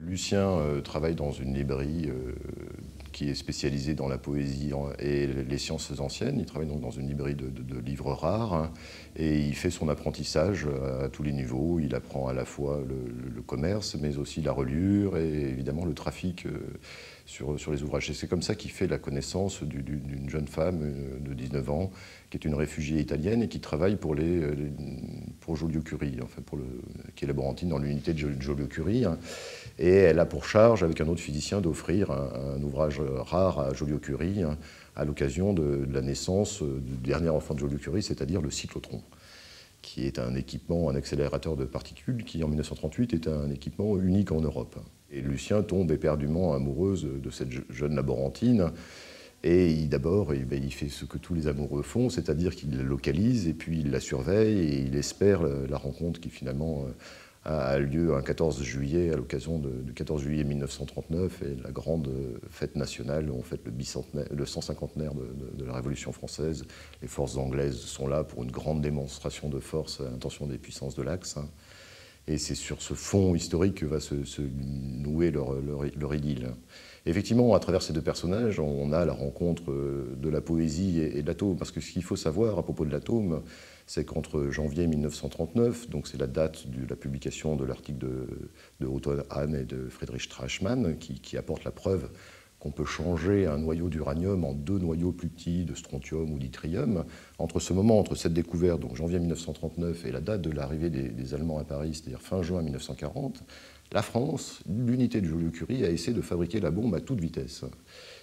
Lucien travaille dans une librairie qui est spécialisée dans la poésie et les sciences anciennes. Il travaille donc dans une librairie de livres rares, hein, et il fait son apprentissage à tous les niveaux. Il apprend à la fois le commerce, mais aussi la reliure et évidemment le trafic sur les ouvrages. Et c'est comme ça qu'il fait la connaissance d'une jeune femme de 19 ans qui est une réfugiée italienne et qui travaille pour Joliot-Curie, en fait, qui est laborantine dans l'unité de Joliot-Curie. Hein. Et elle a pour charge, avec un autre physicien, d'offrir un ouvrage rare à Joliot-Curie, hein, à l'occasion de la naissance du dernier enfant de Joliot-Curie, c'est-à-dire le cyclotron, qui est un équipement, un accélérateur de particules qui, en 1938, est un équipement unique en Europe. Et Lucien tombe éperdument amoureuse de cette jeune laborantine. Et d'abord, il fait ce que tous les amoureux font, c'est-à-dire qu'il la localise et puis il la surveille et il espère la rencontre qui finalement a lieu un 14 juillet, à l'occasion du 14 juillet 1939 et la grande fête nationale. On fête le 150aire de la Révolution française. Les forces anglaises sont là pour une grande démonstration de force à l'intention des puissances de l'Axe. Et c'est sur ce fond historique que va se nouer leur idylle. Effectivement, à travers ces deux personnages, on a la rencontre de la poésie et de l'atome. Parce que ce qu'il faut savoir à propos de l'atome, c'est qu'entre janvier 1939, donc c'est la date de la publication de l'article de Otto Hahn et de Friedrich Strassmann, qui apporte la preuve qu'on peut changer un noyau d'uranium en deux noyaux plus petits de strontium ou d'yttrium. Entre ce moment, entre cette découverte, donc janvier 1939, et la date de l'arrivée des Allemands à Paris, c'est-à-dire fin juin 1940, la France, l'unité de Joliot-Curie, a essayé de fabriquer la bombe à toute vitesse.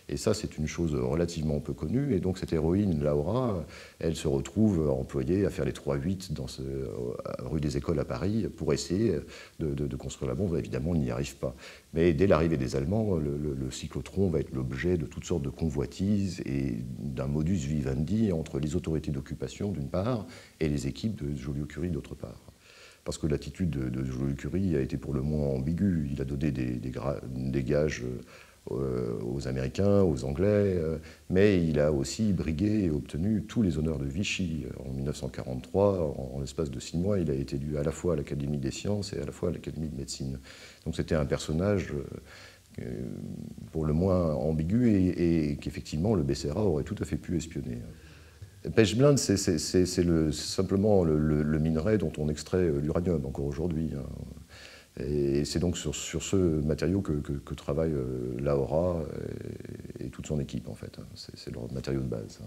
Et ça, c'est une chose relativement peu connue. Et donc, cette héroïne, Laura, elle se retrouve employée à faire les 3-8 rue des Écoles à Paris pour essayer de construire la bombe. Évidemment, on n'y arrive pas. Mais dès l'arrivée des Allemands, le cyclotron va être l'objet de toutes sortes de convoitises et d'un modus vivendi entre les autorités d'occupation, d'une part, et les équipes de Joliot-Curie, d'autre part. Parce que l'attitude de Joliot-Curie a été pour le moins ambiguë. Il a donné des gages aux Américains, aux Anglais, mais il a aussi brigué et obtenu tous les honneurs de Vichy. En 1943, en l'espace de 6 mois, il a été élu à la fois à l'Académie des sciences et à la fois à l'Académie de médecine. Donc c'était un personnage pour le moins ambigu et qu'effectivement le BCRA aurait tout à fait pu espionner. Pechblende, c'est simplement le minerai dont on extrait l'uranium encore aujourd'hui. Et c'est donc sur ce matériau que travaille Laura et toute son équipe, en fait. C'est leur matériau de base.